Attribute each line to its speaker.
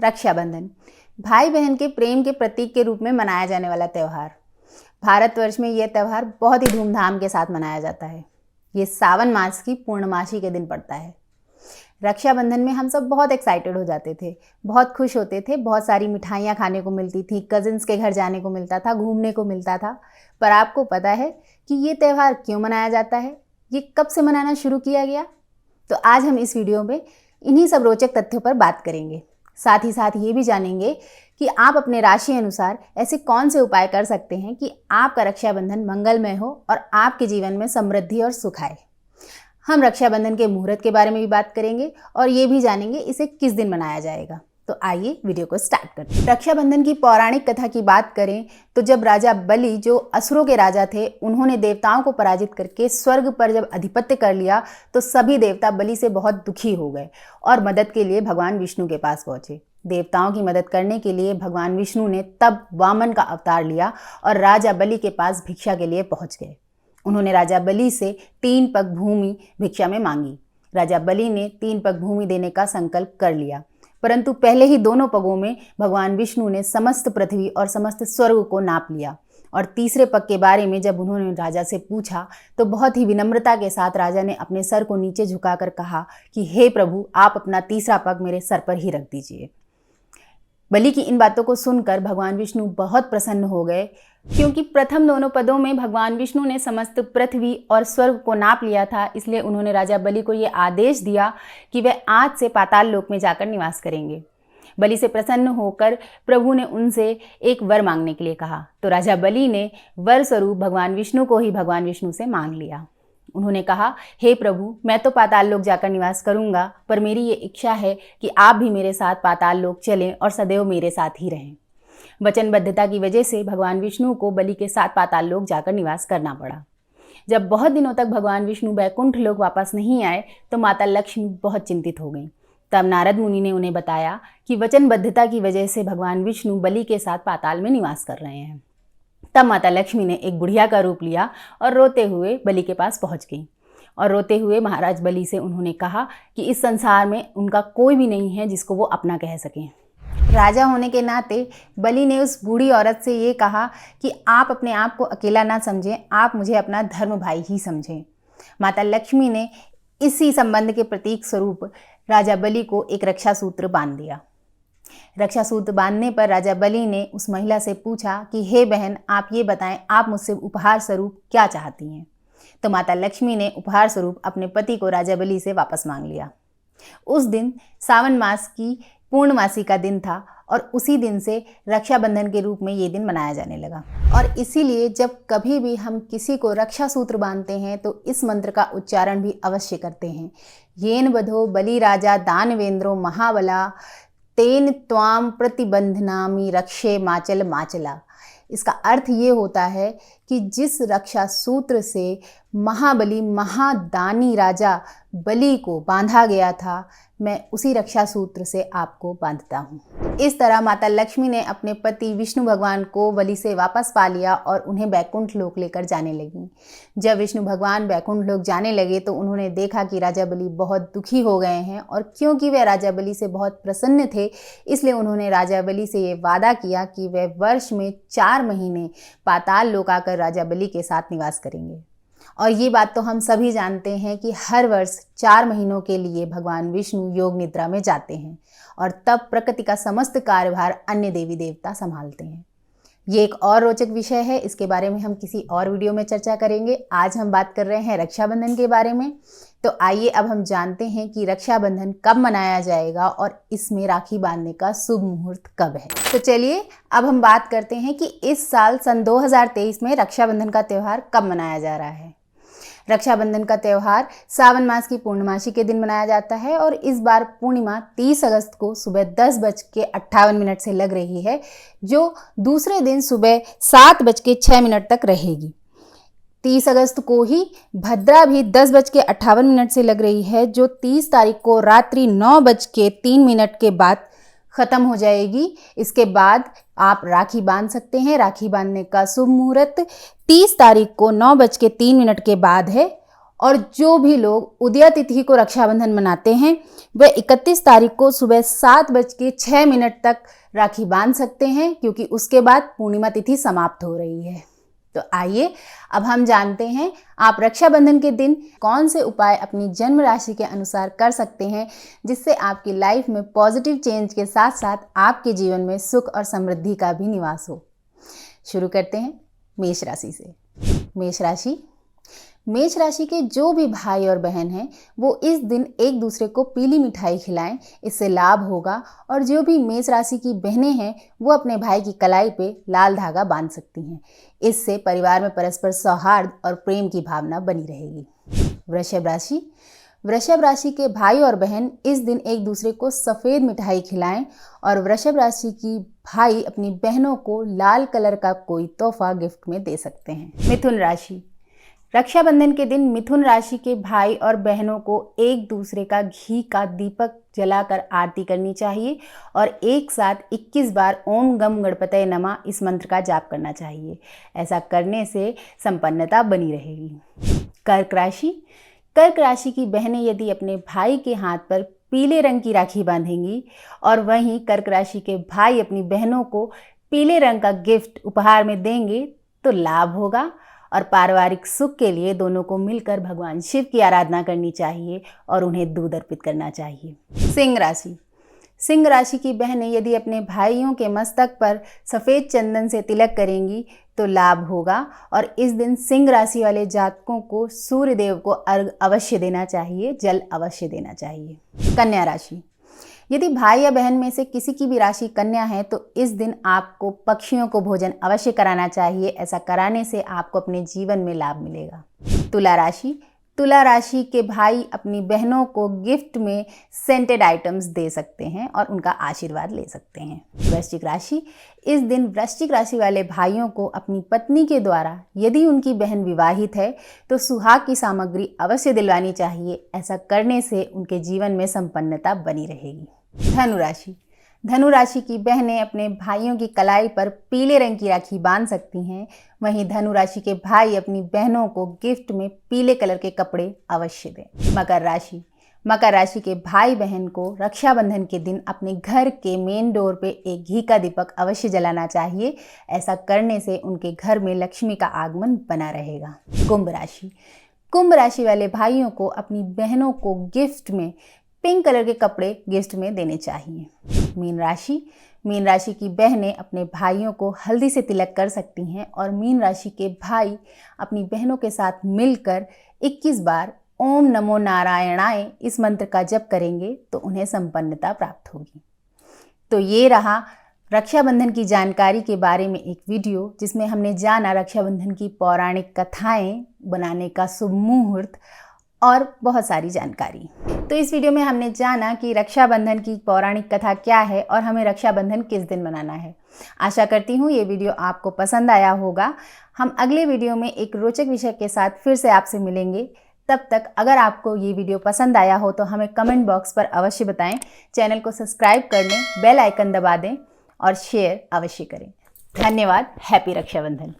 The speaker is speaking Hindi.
Speaker 1: रक्षाबंधन भाई बहन के प्रेम के प्रतीक के रूप में मनाया जाने वाला त्यौहार। भारतवर्ष में यह त्यौहार बहुत ही धूमधाम के साथ मनाया जाता है। ये सावन मास की पूर्णमासी के दिन पड़ता है। रक्षाबंधन में हम सब बहुत एक्साइटेड हो जाते थे, बहुत खुश होते थे, बहुत सारी मिठाइयाँ खाने को मिलती थी, कजिन्स के घर जाने को मिलता था, घूमने को मिलता था। पर आपको पता है कि ये त्यौहार क्यों मनाया जाता है? ये कब से मनाना शुरू किया गया? तो आज हम इस वीडियो में इन्हीं सब रोचक तथ्यों पर बात करेंगे। साथ ही साथ ये भी जानेंगे कि आप अपने राशि अनुसार ऐसे कौन से उपाय कर सकते हैं कि आपका रक्षाबंधन मंगलमय हो और आपके जीवन में समृद्धि और सुख आए। हम रक्षाबंधन के मुहूर्त के बारे में भी बात करेंगे और ये भी जानेंगे इसे किस दिन मनाया जाएगा। तो आइए वीडियो को स्टार्ट करते हैं। रक्षाबंधन की पौराणिक कथा की बात करें तो जब राजा बलि, जो असुरों के राजा थे, उन्होंने देवताओं को पराजित करके स्वर्ग पर जब अधिपत्य कर लिया तो सभी देवता बलि से बहुत दुखी हो गए और मदद के लिए भगवान विष्णु के पास पहुंचे। देवताओं की मदद करने के लिए भगवान विष्णु ने तब वामन का अवतार लिया और राजा बलि के पास भिक्षा के लिए पहुंच गए। उन्होंने राजा बलि से 3 पग भूमि भिक्षा में मांगी। राजा बलि ने 3 पग भूमि देने का संकल्प कर लिया, परंतु पहले ही दोनों पगों में भगवान विष्णु ने समस्त पृथ्वी और समस्त स्वर्ग को नाप लिया। और तीसरे पग के बारे में जब उन्होंने राजा से पूछा तो बहुत ही विनम्रता के साथ राजा ने अपने सर को नीचे झुकाकर कहा कि हे प्रभु, आप अपना तीसरा पग मेरे सर पर ही रख दीजिए। बलि की इन बातों को सुनकर भगवान विष्णु बहुत प्रसन्न हो गए, क्योंकि प्रथम दोनों पदों में भगवान विष्णु ने समस्त पृथ्वी और स्वर्ग को नाप लिया था। इसलिए उन्होंने राजा बलि को ये आदेश दिया कि वह आज से पाताल लोक में जाकर निवास करेंगे। बलि से प्रसन्न होकर प्रभु ने उनसे एक वर मांगने के लिए कहा, तो राजा बलि ने वर स्वरूप भगवान विष्णु को ही भगवान विष्णु से मांग लिया। उन्होंने कहा, हे प्रभु, मैं तो पाताल लोक जाकर निवास करूंगा, पर मेरी ये इच्छा है कि आप भी मेरे साथ पाताल लोक चलें और सदैव मेरे साथ ही रहें। वचनबद्धता की वजह से भगवान विष्णु को बलि के साथ पाताल लोक जाकर निवास करना पड़ा। जब बहुत दिनों तक भगवान विष्णु वैकुंठ लोक वापस नहीं आए तो माता लक्ष्मी बहुत चिंतित हो गईं। तब नारद मुनि ने उन्हें बताया कि वचनबद्धता की वजह से भगवान विष्णु बलि के साथ पाताल में निवास कर रहे हैं। तब माता लक्ष्मी ने एक बुढ़िया का रूप लिया और रोते हुए बलि के पास पहुंच गई और रोते हुए महाराज बलि से उन्होंने कहा कि इस संसार में उनका कोई भी नहीं है जिसको वो अपना कह सकें। राजा होने के नाते बलि ने उस बूढ़ी औरत से ये कहा कि आप अपने आप को अकेला ना समझें, आप मुझे अपना धर्म भाई ही समझें। माता लक्ष्मी ने इसी संबंध के प्रतीक स्वरूप राजा बलि को एक रक्षा सूत्र बांध दिया। रक्षा सूत्र बांधने पर राजा बलि ने उस महिला से पूछा कि हे बहन, आप ये बताएं, आप मुझसे उपहार स्वरूप क्या चाहती हैं? तो माता लक्ष्मी ने उपहार स्वरूप अपने पति को राजा बलि से वापस मांग लिया। उस दिन सावन मास की पूर्णमासी का दिन था और उसी दिन से रक्षाबंधन के रूप में ये दिन मनाया जाने लगा। और इसीलिए जब कभी भी हम किसी को रक्षा सूत्र बांधते हैं तो इस मंत्र का उच्चारण भी अवश्य करते हैं। येन बधो बलि राजा दानवेंद्रो महाबला तेन त्वाम प्रतिबंधनामि रक्षे माचल माचला। इसका अर्थ ये होता है कि जिस रक्षा सूत्र से महाबली महादानी राजा बलि को बांधा गया था, मैं उसी रक्षा सूत्र से आपको बांधता हूँ। इस तरह माता लक्ष्मी ने अपने पति विष्णु भगवान को बलि से वापस पा लिया और उन्हें वैकुंठ लोक लेकर जाने लगी। जब विष्णु भगवान वैकुंठ लोक जाने लगे तो उन्होंने देखा कि राजा बलि बहुत दुखी हो गए हैं, और क्योंकि वे राजा बलि से बहुत प्रसन्न थे इसलिए उन्होंने राजा बलि से ये वादा किया कि वे वर्ष में 4 महीने पाताल लोक आकर राजा बलि के साथ निवास करेंगे। और ये बात तो हम सभी जानते हैं कि हर वर्ष 4 महीनों के लिए भगवान विष्णु योग निद्रा में जाते हैं और तब प्रकृति का समस्त कार्यभार अन्य देवी देवता संभालते हैं। ये एक और रोचक विषय है, इसके बारे में हम किसी और वीडियो में चर्चा करेंगे। आज हम बात कर रहे हैं रक्षाबंधन के बारे में। तो आइए अब हम जानते हैं कि रक्षाबंधन कब मनाया जाएगा और इसमें राखी बांधने का शुभ मुहूर्त कब है। तो चलिए अब हम बात करते हैं कि इस साल सन 2023 में रक्षाबंधन का त्यौहार कब मनाया जा रहा है। रक्षाबंधन का त्यौहार सावन मास की पूर्णमासी के दिन मनाया जाता है और इस बार पूर्णिमा 30 अगस्त को सुबह 10:58 से लग रही है, जो दूसरे दिन सुबह 7:06 तक रहेगी। 30 अगस्त को ही भद्रा भी 10:58 से लग रही है, जो 30 तारीख को रात्रि 9:03 के बाद ख़त्म हो जाएगी। इसके बाद आप राखी बांध सकते हैं। राखी बांधने का शुभ मुहूर्त 30 तारीख को 9:03 के बाद है और जो भी लोग उदया तिथि को रक्षाबंधन मनाते हैं वे 31 तारीख को सुबह 7:06 तक राखी बांध सकते हैं, क्योंकि उसके बाद पूर्णिमा तिथि समाप्त हो रही है। तो आइए अब हम जानते हैं आप रक्षाबंधन के दिन कौन से उपाय अपनी जन्म राशि के अनुसार कर सकते हैं, जिससे आपकी लाइफ में पॉजिटिव चेंज के साथ साथ आपके जीवन में सुख और समृद्धि का भी निवास हो। शुरू करते हैं मेष राशि से। मेष राशि के जो भी भाई और बहन हैं वो इस दिन एक दूसरे को पीली मिठाई खिलाएं, इससे लाभ होगा। और जो भी मेष राशि की बहनें हैं वो अपने भाई की कलाई पे लाल धागा बांध सकती हैं, इससे परिवार में परस्पर सौहार्द और प्रेम की भावना बनी रहेगी। वृषभ राशि के भाई और बहन इस दिन एक दूसरे को सफ़ेद मिठाई खिलाएं और वृषभ राशि की भाई अपनी बहनों को लाल कलर का कोई तोहफा गिफ्ट में दे सकते हैं। मिथुन राशि। रक्षाबंधन के दिन मिथुन राशि के भाई और बहनों को एक दूसरे का घी का दीपक जलाकर आरती करनी चाहिए और एक साथ 21 बार ओम गम गणपतये नमः इस मंत्र का जाप करना चाहिए। ऐसा करने से संपन्नता बनी रहेगी। कर्क राशि की बहनें यदि अपने भाई के हाथ पर पीले रंग की राखी बांधेंगी और वहीं कर्क राशि के भाई अपनी बहनों को पीले रंग का गिफ्ट उपहार में देंगे तो लाभ होगा। और पारिवारिक सुख के लिए दोनों को मिलकर भगवान शिव की आराधना करनी चाहिए और उन्हें दूध अर्पित करना चाहिए। सिंह राशि की बहनें यदि अपने भाइयों के मस्तक पर सफ़ेद चंदन से तिलक करेंगी तो लाभ होगा। और इस दिन सिंह राशि वाले जातकों को सूर्य देव को अर्घ अवश्य देना चाहिए, जल अवश्य देना चाहिए। कन्या राशि। यदि भाई या बहन में से किसी की भी राशि कन्या है तो इस दिन आपको पक्षियों को भोजन अवश्य कराना चाहिए। ऐसा कराने से आपको अपने जीवन में लाभ मिलेगा। तुला राशि के भाई अपनी बहनों को गिफ्ट में सेंटेड आइटम्स दे सकते हैं और उनका आशीर्वाद ले सकते हैं। वृश्चिक राशि। इस दिन वृश्चिक राशि वाले भाइयों को अपनी पत्नी के द्वारा यदि उनकी बहन विवाहित है तो सुहाग की सामग्री अवश्य दिलवानी चाहिए। ऐसा करने से उनके जीवन में संपन्नता बनी रहेगी। धनु राशि की बहनें अपने भाइयों की कलाई पर पीले रंग की राखी बांध सकती हैं। वहीं धनु राशि के भाई अपनी बहनों को गिफ्ट में पीले कलर के कपड़े अवश्य दें। मकर राशि के भाई बहन को रक्षाबंधन के दिन अपने घर के मेन डोर पे एक घी का दीपक अवश्य जलाना चाहिए। ऐसा करने से उनके घर में लक्ष्मी का आगमन बना रहेगा। कुंभ राशि वाले भाइयों को अपनी बहनों को गिफ्ट में पिंक कलर के कपड़े गिफ्ट में देने चाहिए। मीन राशि की बहनें अपने भाइयों को हल्दी से तिलक कर सकती हैं और मीन राशि के भाई अपनी बहनों के साथ मिलकर 21 बार ओम नमो नारायणाय इस मंत्र का जप करेंगे तो उन्हें संपन्नता प्राप्त होगी। तो ये रहा रक्षाबंधन की जानकारी के बारे में एक वीडियो, जिसमें हमने जाना रक्षाबंधन की पौराणिक कथाएं, बनाने का शुभ मुहूर्त और बहुत सारी जानकारी। तो इस वीडियो में हमने जाना कि रक्षाबंधन की पौराणिक कथा क्या है और हमें रक्षाबंधन किस दिन मनाना है। आशा करती हूँ ये वीडियो आपको पसंद आया होगा। हम अगले वीडियो में एक रोचक विषय के साथ फिर से आपसे मिलेंगे। तब तक अगर आपको ये वीडियो पसंद आया हो तो हमें कमेंट बॉक्स पर अवश्य बताएं। चैनल को सब्सक्राइब कर लें, बेल आइकन दबा दें और शेयर अवश्य करें। धन्यवाद। हैप्पी रक्षाबंधन।